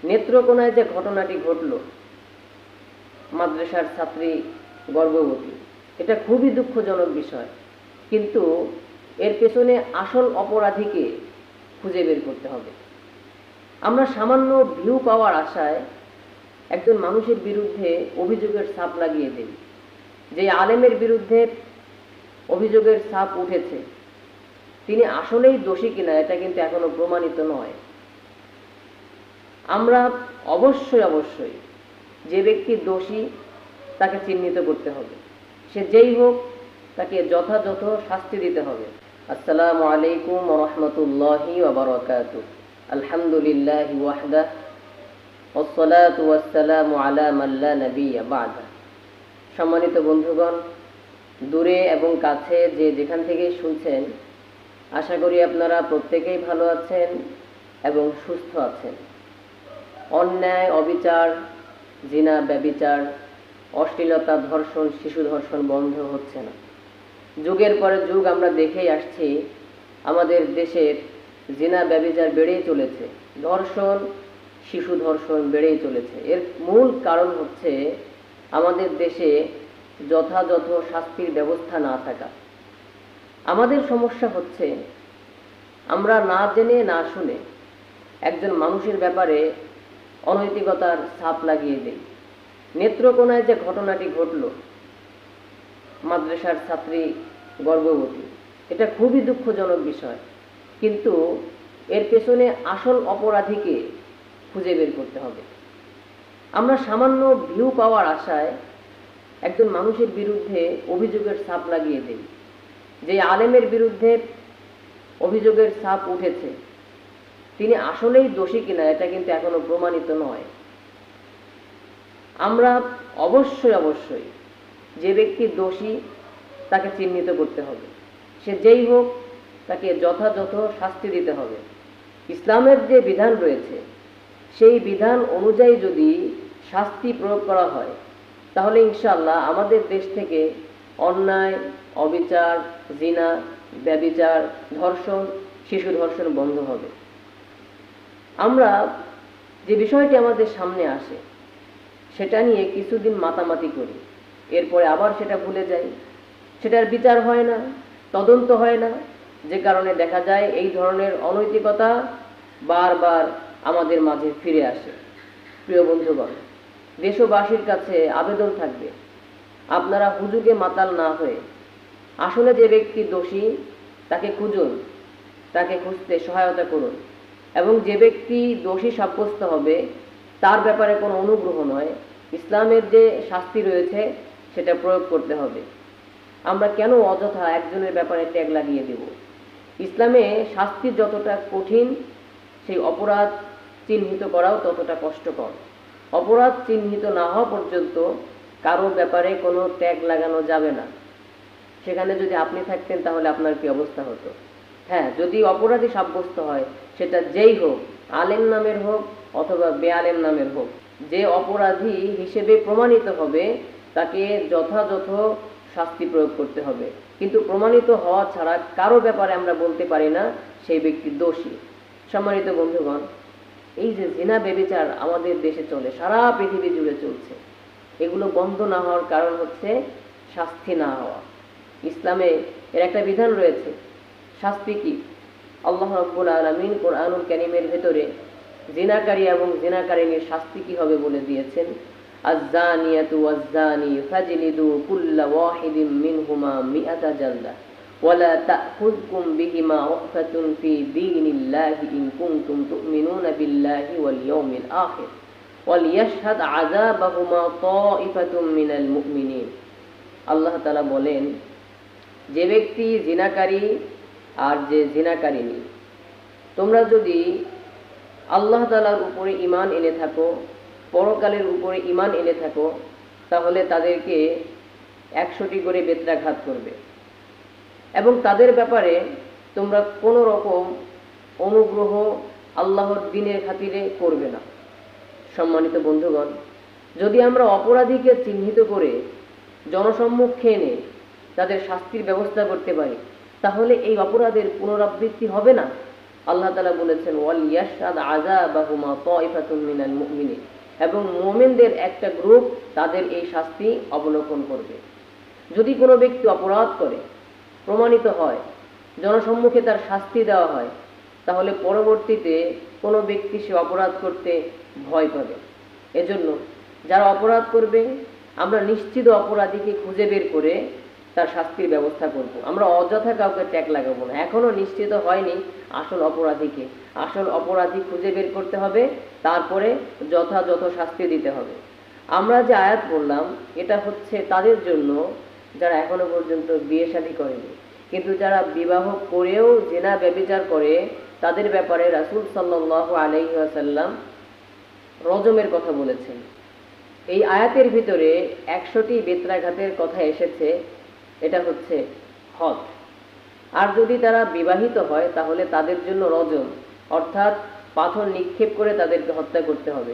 নেত্রকোনায় যে ঘটনাটি ঘটল, মাদ্রাসার ছাত্রী গর্ভবতী, এটা খুবই দুঃখজনক বিষয়। কিন্তু এর পেছনে আসল অপরাধীকে খুঁজে বের করতে হবে। আমরা সামান্য ভিউ পাওয়ার আশায় একজন মানুষের বিরুদ্ধে অভিযোগের ছাপ লাগিয়ে দেই। যে আলেমের বিরুদ্ধে অভিযোগের ছাপ উঠেছে তিনি আসলেই দোষী কিনা এটা কিন্তু এখনো প্রমাণিত নয়। আমরা অবশ্যই যে ব্যক্তি দোষী তাকে চিহ্নিত করতে হবে, সে যেই হোক তাকে যথাযথ শাস্তি দিতে হবে। আসসালামু আলাইকুম ওয়া রাহমাতুল্লাহি ওয়া বারাকাতুহু। আলহামদুলিল্লাহি ওয়াহদা ওয়াসসালাতু ওয়াসসালামু আলা মান লা নাবিয়্যা বা'দা। সম্মানিত বন্ধুগণ, দূরে এবং কাছে যে যেখান থেকে শুনছেন, আশা করি আপনারা প্রত্যেকেই ভালো আছেন এবং সুস্থ আছেন। অন্যায়, অবিচার, জিনা, ব্যভিচার, অশ্লীলতা, ধর্ষণ, শিশু ধর্ষণ বন্ধ হচ্ছে না। যুগের পরে যুগ আমরা দেখেই আসছি আমাদের দেশের জিনা, ব্যভিচার বেড়েই চলেছে, ধর্ষণ, শিশু ধর্ষণ বেড়েই চলেছে। এর মূল কারণ হচ্ছে আমাদের দেশে যথাযথ শাস্তির ব্যবস্থা না থাকা। আমাদের সমস্যা হচ্ছে আমরা না জেনে না শুনে একজন মানুষের ব্যাপারে অনৈতিকতার ছাপ লাগিয়ে দেই। নেত্রকোনায় যে ঘটনাটি ঘটল, মাদ্রাসার ছাত্রী গর্ভবতী, এটা খুবই দুঃখজনক বিষয়। কিন্তু এর পেছনে আসল অপরাধীকে খুঁজে বের করতে হবে। আমরা সামান্য ভিউ পাওয়ার আশায় একজন মানুষের বিরুদ্ধে অভিযোগের ছাপ লাগিয়ে দেই। যে আলেমের বিরুদ্ধে অভিযোগের ছাপ উঠেছে তিনি আসলেই দোষী কিনা এটা কিন্তু এখনো প্রমাণিত নয়। আমরা অবশ্যই যে ব্যক্তি দোষী তাকে চিহ্নিত করতে হবে, সে যেই হোক তাকে যথাযথ শাস্তি দিতে হবে। ইসলামের যে বিধান রয়েছে সেই বিধান অনুযায়ী যদি শাস্তি প্রয়োগ করা হয় তাহলে ইনশাআল্লাহ আমাদের দেশ থেকে অন্যায়, অবিচার, জিনা, ব্যভিচার, ধর্ষণ, শিশু ধর্ষণ বন্ধ হবে। আমরা যে বিষয়টি আমাদের সামনে আসে সেটা নিয়ে কিছুদিন মাতামাতি করি, এরপরে আবার সেটা ভুলে যাই, সেটার বিচার হয় না, তদন্ত হয় না, যে কারণে দেখা যায় এই ধরনের অনৈতিকতা বারবার আমাদের মাঝে ফিরে আসে। প্রিয় বন্ধুগণ, দেশবাসীর কাছে আবেদন থাকবে, আপনারা হুজুগে মাতাল না হয়ে আসলে যে ব্যক্তি দোষী তাকে খুঁজুন, তাকে খুঁজতে সহায়তা করুন, এবং যে ব্যক্তি দোষী সাব্যস্ত হবে তার ব্যাপারে কোনো অনুগ্রহ নয়, ইসলামের যে শাস্তি রয়েছে সেটা প্রয়োগ করতে হবে। আমরা কেন অযথা একজনের ব্যাপারে ট্যাগ লাগিয়ে দেব? ইসলামে শাস্তি যতটা কঠিন সেই অপরাধ চিহ্নিত করাও ততটা কষ্টকর। অপরাধ চিহ্নিত না হওয়া পর্যন্ত কারো ব্যাপারে কোনো ট্যাগ লাগানো যাবে না। সেখানে যদি আপনি থাকতেন তাহলে আপনার কি অবস্থা হতো? হ্যাঁ, যদি অপরাধী সাব্যস্ত হয় সেটা যেই হোক, আলেম নামের হোক অথবা বেআলেম নামের হোক, যে অপরাধী হিসেবে প্রমাণিত হবে তাকে যথাযথ শাস্তি প্রয়োগ করতে হবে। কিন্তু প্রমাণিত হওয়া ছাড়া কারো ব্যাপারে আমরা বলতে পারি না সেই ব্যক্তি দোষী। সম্মানিত বন্ধুগণ, এই যে জিনা, ব্যভিচার আমাদের দেশে চলে, সারা পৃথিবী জুড়ে চলছে, এগুলো বন্ধ না হওয়ার কারণ হচ্ছে শাস্তি না হওয়া। ইসলামে এর একটা বিধান রয়েছে। শাস্তি কি? আল্লাহ রাব্বুল আলামিন কোরআনুল কারীমের ভেতরে জিনাকারী এবং জিনাকারিনীর শাস্তি কি হবে বলে দিয়েছেন। আয-যানিয়াতু ওয়াজ-যানি ফাজলিদু কুল্লা ওয়াহিদিম মিনহুমা মিআতা জালদা ওয়ালা তা'খুযকুম বিহিমা রা'ফাতুন ফি দীনিল্লাহি ইন কুনতুম তু'মিনুনা বিল্লাহি ওয়াল ইয়াউমিল আখির ওয়ালিয়াশহাদ আযাবাহুমা তা'iফাতুম মিনাল মুমিনিন। আল্লাহ তাআলা বলেন, যে ব্যক্তি জিনাকারী আর যে জিনাকারিনী, তোমরা যদি আল্লাহ তাআলার উপরে ঈমান এনে থাকো, পরকালের উপরে ঈমান এনে থাকো, তাহলে তাদেরকে 100টি করে বেত্রাঘাত করবে এবং তাদের ব্যাপারে তোমরা কোনো রকম অনুগ্রহ আল্লাহর দ্বীনের খাতিরে করবে না। সম্মানিত বন্ধুগণ, যদি আমরা অপরাধীকে চিহ্নিত করে জনসম্মুখে এনে তাদের শাস্তির ব্যবস্থা করতে পারি তাহলে এই অপরাধের পুনরাবৃত্তি হবে না। আল্লাহ তাআলা বলেছেন ওয়াল ইয়াশহাদ আযাবাহুমা তাইফাতুম মিনাল মুমিনিন, এবং মুমিনদের একটা গ্রুপ তাদের এই শাস্তি অবলোকন করবে। যদি কোনো ব্যক্তি অপরাধ করে প্রমাণিত হয়, জনসম্মুখে তার শাস্তি দেওয়া হয়, তাহলে পরবর্তীতে কোনো ব্যক্তি সে অপরাধ করতে ভয় পাবে। এজন্য যারা অপরাধ করবে আমরা নিশ্চিত অপরাধীকে খুঁজে বের করে তার শাস্তির ব্যবস্থা করব। আমরা অযথা কাউকে ট্যাগ লাগাবো না। এখনো নিশ্চিত হয়নি আসল অপরাধীকে। আসল অপরাধী খুঁজে বের করতে হবে, তারপরে যথাযথ শাস্তি দিতে হবে। আমরা যে আয়াত বললাম এটা হচ্ছে তাদের জন্য যারা এখনো পর্যন্ত বিয়ে শাদী করেনি, কিন্তু যারা বিবাহ করেও জিনা ব্যভিচার করে তাদের ব্যাপারে রাসূল সাল্লাল্লাহু আলাইহি ওয়াসাল্লাম রজমের কথা বলেছেন। এই আয়াতের ভিতরে 100টি বেত্রাঘাতের কথা এসেছে, এটা হচ্ছে হদ। আর যদি তারা বিবাহিত হয় তাহলে তাদের জন্য রজম, অর্থাৎ পাথর নিক্ষেপ করে তাদেরকে হত্যা করতে হবে।